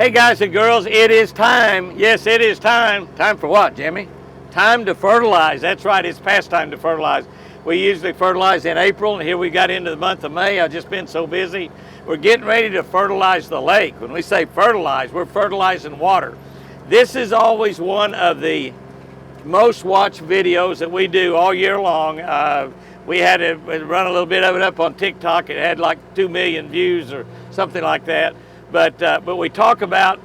Hey guys and girls, it is time. Yes, it is time. Time for what, Jimmy? Time to fertilize. That's right, it's past time to fertilize. We usually fertilize in April, and here we got into the month of May. I've just been so busy. We're getting ready to fertilize the lake. When we say fertilize, we're fertilizing water. This is always one of the most watched videos that we do all year long. We had to run a little bit of it up on TikTok. It had like 2 million views or something like that. But we talk about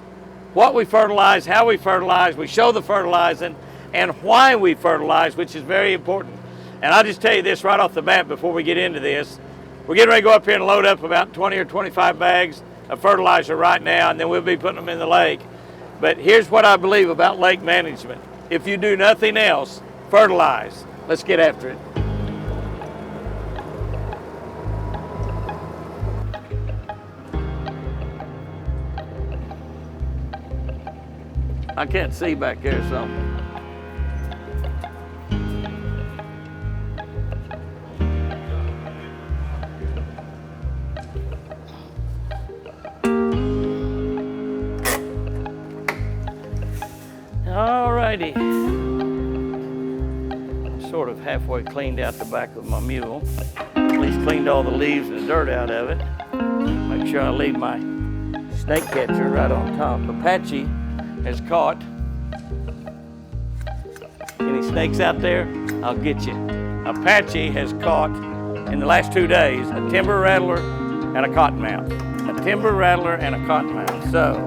what we fertilize, how we fertilize, we show the fertilizing, and why we fertilize, which is very important. And I'll just tell you this right off the bat before we get into this. We're getting ready to go up here and load up about 20 or 25 bags of fertilizer right now, and then we'll be putting them in the lake. But here's what I believe about lake management. If you do nothing else, fertilize. Let's get after it. I can't see back there, so. Alrighty. Sort of halfway cleaned out the back of my mule. At least cleaned all the leaves and the dirt out of it. Make sure I leave my snake catcher right on top. Apache has caught. Any snakes out there? I'll get you. Apache has caught in the last 2 days a timber rattler and a cottonmouth. A timber rattler and a cottonmouth. So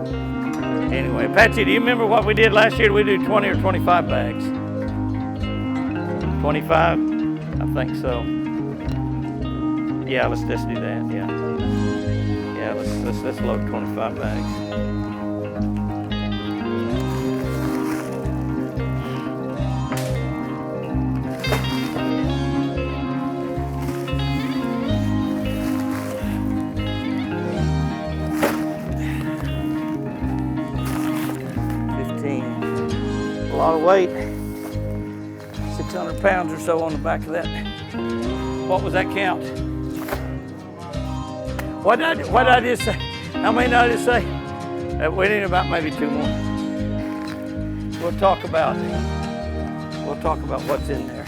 anyway, Apache, do you remember what we did last year? We did 20 or 25 bags. 25? I think so. Yeah, let's just do that. Yeah, let's load 25 bags. A lot of weight, 600 pounds or so on the back of that. What was that count? What did I just say? How many did I just say? We need about maybe 2 more. We'll talk about what's in there.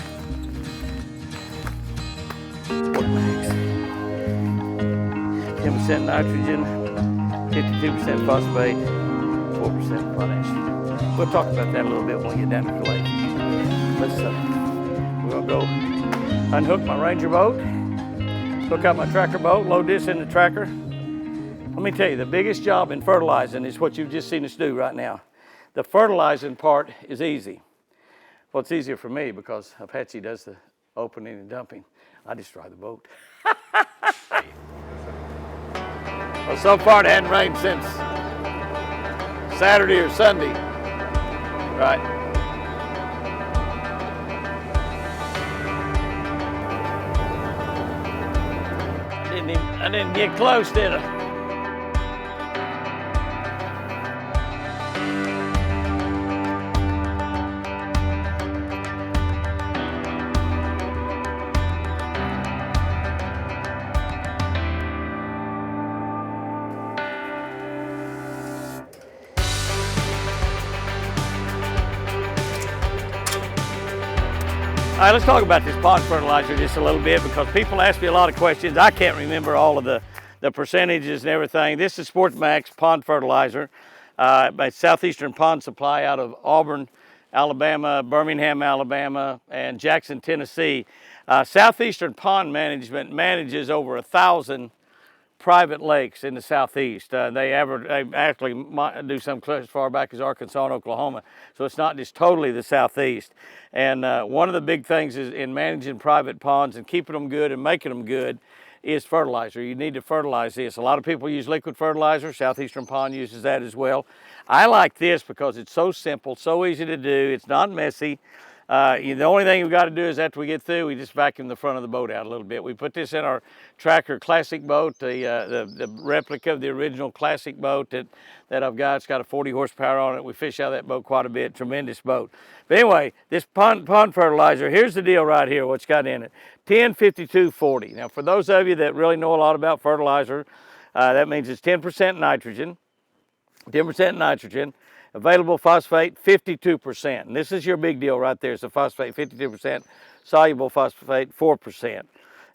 4 bags. 10% nitrogen, 52% phosphate, 4% potash. We'll talk about that a little bit when we get down to the lake. We're gonna go unhook my Ranger boat, hook up my tracker boat, load this in the tracker. Let me tell you, the biggest job in fertilizing is what you've just seen us do right now. The fertilizing part is easy. Well, it's easier for me because Apache does the opening and dumping. I just drive the boat. Well, so far it hadn't rained since Saturday or Sunday. Right. I didn't get close, did I? All right, let's talk about this pond fertilizer just a little bit because people ask me a lot of questions. I can't remember all of the percentages and everything. This is Sport Max pond fertilizer by Southeastern Pond Supply out of Auburn, Alabama, Birmingham, Alabama, and Jackson, Tennessee. Southeastern Pond Management manages over 1,000 private lakes in the Southeast. They actually do some as far back as Arkansas and Oklahoma. So it's not just totally the Southeast. And one of the big things is in managing private ponds and keeping them good and making them good is fertilizer. You need to fertilize this. A lot of people use liquid fertilizer. Southeastern Pond uses that as well. I like this because it's so simple, so easy to do. It's not messy. The only thing we've got to do is after we get through, we just vacuum the front of the boat out a little bit. We put this in our Tracker Classic boat, the replica of the original Classic boat that I've got. It's got a 40 horsepower on it. We fish out of that boat quite a bit. Tremendous boat. But anyway, this pond fertilizer, here's the deal right here, what's got in it. 10-52-40. Now, for those of you that really know a lot about fertilizer, that means it's 10% nitrogen, 10% nitrogen, available phosphate 52%. And this is your big deal right there. It's the phosphate 52%, soluble phosphate 4%.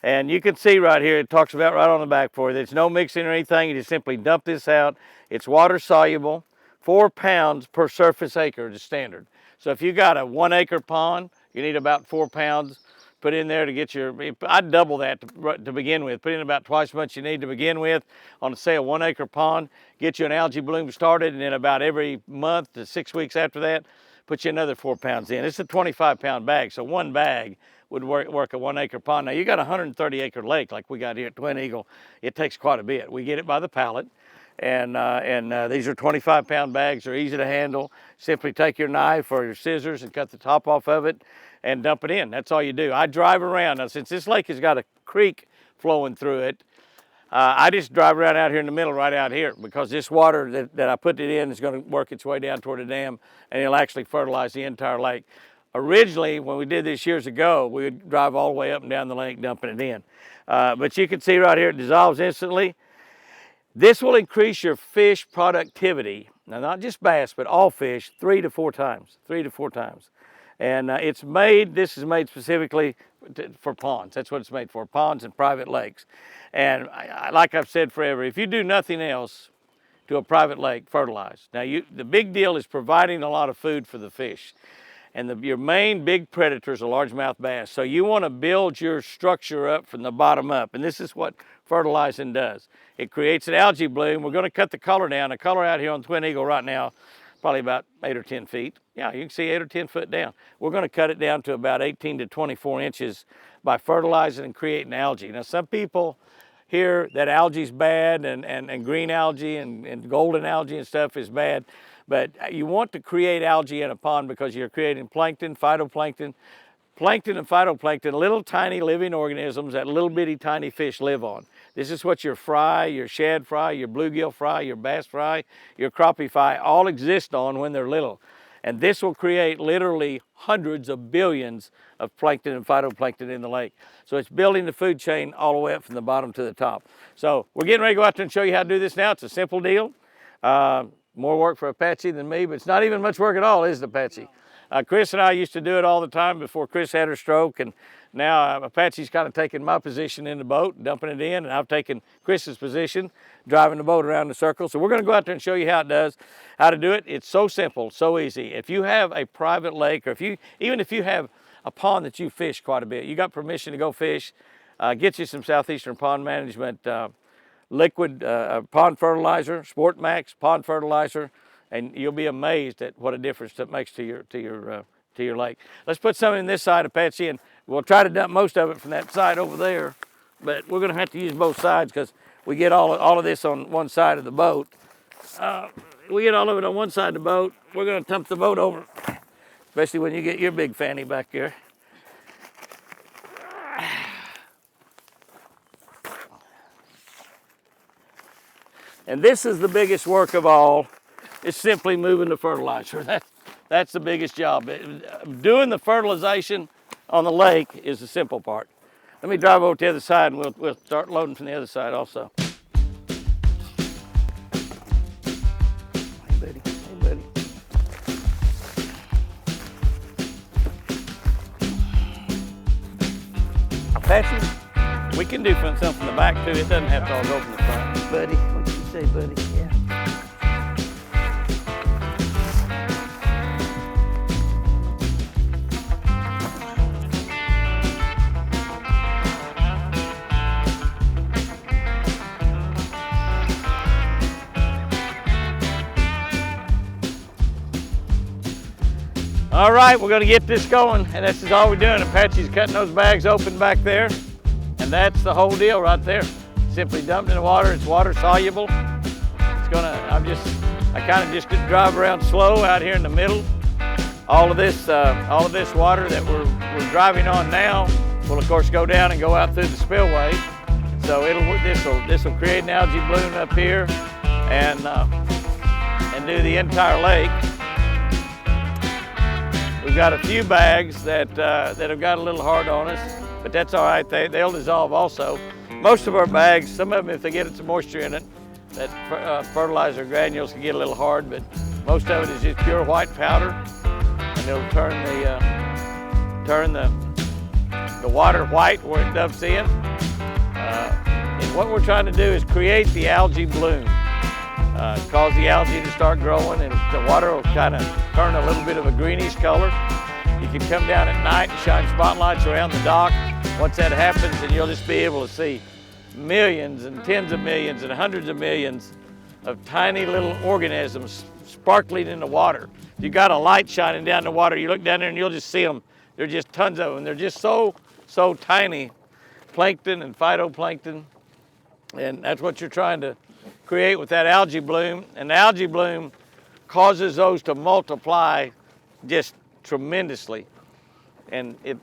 And you can see right here, it talks about right on the back for you, there's no mixing or anything. You just simply dump this out. It's water soluble, 4 pounds per surface acre is standard. So if you got a 1 acre pond, you need about 4 pounds put in there to get your, I'd double that to begin with. Put in about twice as much you need to begin with on, say, a 1 acre pond. Get you an algae bloom started, and then about every month to 6 weeks after that, put you another 4 pounds in. It's a 25-pound bag, so one bag would work a 1 acre pond. Now you got a 130 acre lake like we got here at Twin Eagle. It takes quite a bit. We get it by the pallet. And these are 25-pound bags. They're easy to handle. Simply take your knife or your scissors and cut the top off of it and dump it in. That's all you do. I drive around. Now, since this lake has got a creek flowing through it, I just drive around out here in the middle, right out here, because this water that I put it in is going to work its way down toward the dam, and it'll actually fertilize the entire lake. Originally, when we did this years ago, we would drive all the way up and down the lake dumping it in. But you can see right here, it dissolves instantly. This will increase your fish productivity, now not just bass, but all fish, 3 to 4 times, 3 to 4 times. And this is made specifically for ponds. That's what it's made for, ponds and private lakes. And like I've said forever, if you do nothing else to a private lake, fertilize. Now the big deal is providing a lot of food for the fish. And your main big predator is a largemouth bass. So you want to build your structure up from the bottom up. And this is what fertilizing does. It creates an algae bloom. We're going to cut the color down. The color out here on Twin Eagle right now, probably about 8 or 10 feet. Yeah, you can see 8 or 10 foot down. We're going to cut it down to about 18 to 24 inches by fertilizing and creating algae. Now, some people hear that algae's bad and green algae and golden algae and stuff is bad. But you want to create algae in a pond because you're creating plankton, phytoplankton. Plankton and phytoplankton, little tiny living organisms that little bitty tiny fish live on. This is what your fry, your shad fry, your bluegill fry, your bass fry, your crappie fry all exist on when they're little. And this will create literally hundreds of billions of plankton and phytoplankton in the lake. So it's building the food chain all the way up from the bottom to the top. So we're getting ready to go out there and show you how to do this now. It's a simple deal. More work for Apache than me, but it's not even much work at all, is it, Apache? Chris and I used to do it all the time before Chris had her stroke, and now Apache's kind of taken my position in the boat, dumping it in, and I've taken Chris's position, driving the boat around the circle. So we're going to go out there and show you how to do it. It's so simple, so easy. If you have a private lake, or even if you have a pond that you fish quite a bit, you got permission to go fish, get you some Southeastern Pond Management liquid pond fertilizer, Sport Max pond fertilizer, and you'll be amazed at what a difference that makes to your lake. Let's put some in this side, Apache, and we'll try to dump most of it from that side over there, but we're going to have to use both sides because we get all of this on one side of the boat. We get all of it on one side of the boat. We're going to dump the boat over, especially when you get your big fanny back there. And this is the biggest work of all. It's simply moving the fertilizer. That's the biggest job. Doing the fertilization on the lake is the simple part. Let me drive over to the other side and we'll start loading from the other side also. Hey buddy, hey buddy. Apache, we can do something from the back too. It doesn't have to all go from the front. Buddy, what you say, buddy? Yeah. All right, we're going to get this going, and this is all we're doing. Apache's cutting those bags open back there, and that's the whole deal right there. Simply dumped in the water. It's water soluble. It's gonna. I kind of just drive around slow out here in the middle. All of this water that we're driving on now will of course go down and go out through the spillway. So this will create an algae bloom up here, and do the entire lake. We've got a few bags that have got a little hard on us, but that's all right. They'll dissolve also. Most of our bags, some of them, if they get some moisture in it, fertilizer granules can get a little hard, but most of it is just pure white powder, and it'll turn the water white where it dumps in. And what we're trying to do is create the algae bloom, cause the algae to start growing, and the water will kind of turn a little bit of a greenish color. You can come down at night and shine spotlights around the dock. Once that happens, then you'll just be able to see millions and tens of millions and hundreds of millions of tiny little organisms sparkling in the water. You got a light shining down the water, you look down there and you'll just see them. There's just tons of them. They're just so tiny, plankton and phytoplankton. And that's what you're trying to create with that algae bloom. And the algae bloom causes those to multiply just tremendously. And it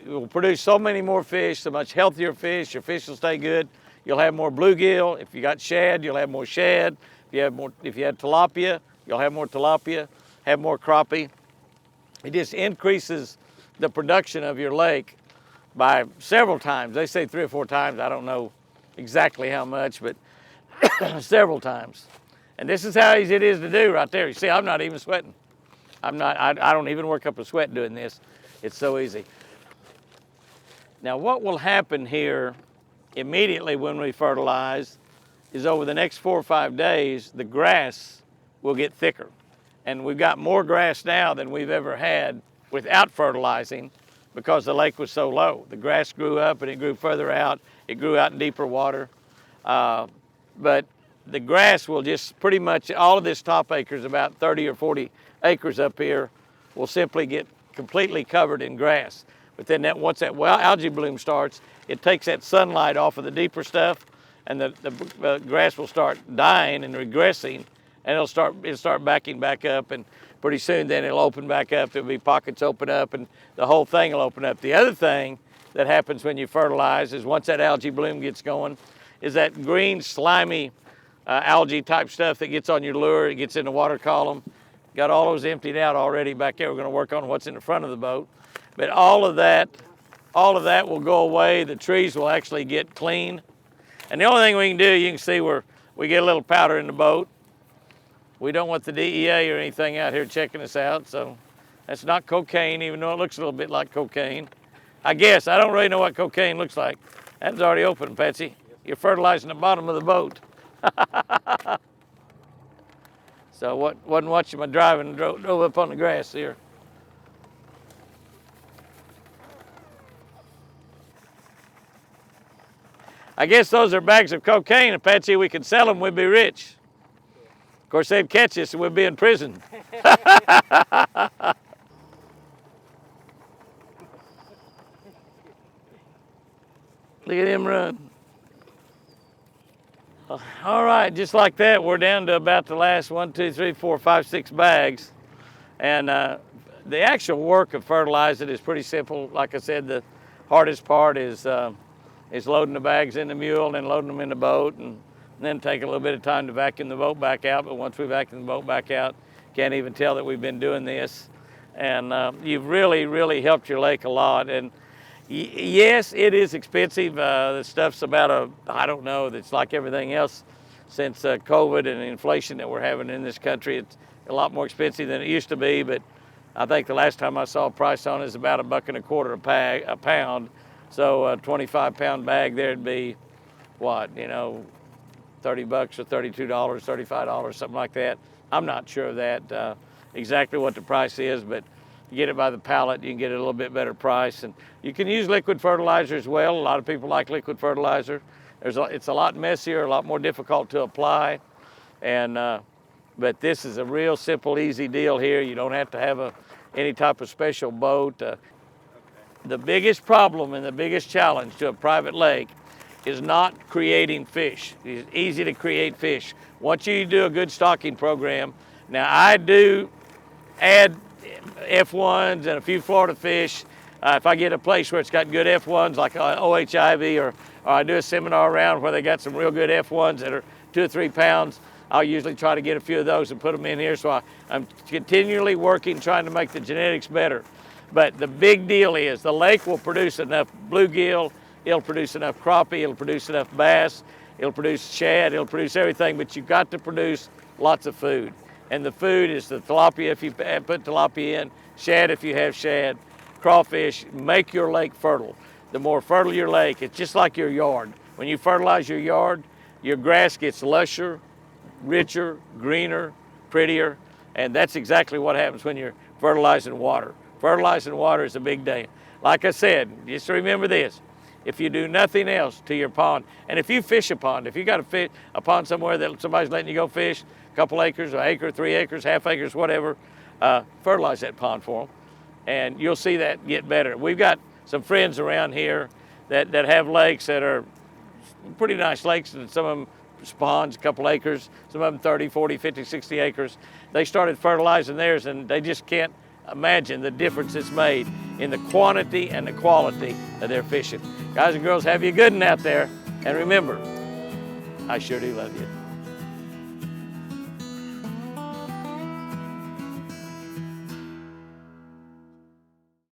will produce so many more fish, so much healthier fish. Your fish will stay good. You'll have more bluegill. If you got shad, you'll have more shad. If you had tilapia, you'll have more tilapia, have more crappie. It just increases the production of your lake by several times. They say 3 or 4 times. I don't know exactly how much, but several times. And this is how easy it is to do right there. You see, I'm not even sweating. I don't even work up a sweat doing this. It's so easy. Now what will happen here immediately when we fertilize is over the next 4 or 5 days, the grass will get thicker. And we've got more grass now than we've ever had without fertilizing because the lake was so low. The grass grew up and it grew further out. It grew out in deeper water. But the grass will just pretty much, all of this top acres, about 30 or 40 acres up here, will simply get completely covered in grass. But then once that algae bloom starts, it takes that sunlight off of the deeper stuff, and the grass will start dying and regressing, and it'll start backing back up, and pretty soon then it'll open back up. There'll be pockets open up, and the whole thing will open up. The other thing that happens when you fertilize is once that algae bloom gets going, is that green slimy algae type stuff that gets on your lure. It gets in the water column. Got all those emptied out already back there. We're going to work on what's in the front of the boat. But all of that will go away. The trees will actually get clean. And the only thing we can do, you can see where we get a little powder in the boat. We don't want the DEA or anything out here checking us out, so that's not cocaine, even though it looks a little bit like cocaine. I guess, I don't really know what cocaine looks like. That's already open, Patsy. You're fertilizing the bottom of the boat. So wasn't watching my driving and drove up on the grass here. I guess those are bags of cocaine, and Patsy, we could sell them, we'd be rich. Of course, they'd catch us and we'd be in prison. Look at him run. All right, just like that, we're down to about the last 1, 2, 3, 4, 5, 6 bags. And the actual work of fertilizing is pretty simple. Like I said, the hardest part is loading the bags in the mule and then loading them in the boat, and then take a little bit of time to vacuum the boat back out. But once we vacuum the boat back out, can't even tell that we've been doing this. And you've really, really helped your lake a lot. And yes, it is expensive. The stuff's about I don't know, it's like everything else since COVID and inflation that we're having in this country. It's a lot more expensive than it used to be, but I think the last time I saw a price on it is about $1.25 a pound. So a 25-pound bag there'd be, what, you know, $30 or $32, $35, something like that. I'm not sure of that, exactly what the price is, but you get it by the pallet, you can get it a little bit better price. And you can use liquid fertilizer as well. A lot of people like liquid fertilizer. It's a lot messier, a lot more difficult to apply. And, but this is a real simple, easy deal here. You don't have to have any type of special boat. The biggest problem and the biggest challenge to a private lake is not creating fish. It's easy to create fish. Once you do a good stocking program, now I do add F1s and a few Florida fish. If I get a place where it's got good F1s like OHIV, or I do a seminar around where they got some real good F1s that are 2 or 3 pounds, I'll usually try to get a few of those and put them in here. So I'm continually working, trying to make the genetics better. But the big deal is the lake will produce enough bluegill, it'll produce enough crappie, it'll produce enough bass, it'll produce shad, it'll produce everything, but you've got to produce lots of food. And the food is the tilapia if you put tilapia in, shad if you have shad, crawfish. Make your lake fertile. The more fertile your lake, it's just like your yard. When you fertilize your yard, your grass gets lusher, richer, greener, prettier, and that's exactly what happens when you're fertilizing water. Fertilizing water is a big deal. Like I said, just remember this. If you do nothing else to your pond, and if you fish a pond, if you got a pond somewhere that somebody's letting you go fish, a couple acres, an acre, 3 acres, half acres, whatever, fertilize that pond for them, and you'll see that get better. We've got some friends around here that have lakes that are pretty nice lakes, and some of them ponds, a couple acres, some of them 30, 40, 50, 60 acres. They started fertilizing theirs, and they just can't imagine the difference it's made in the quantity and the quality of their fishing. Guys and girls, have you a good one out there. And remember, I sure do love you.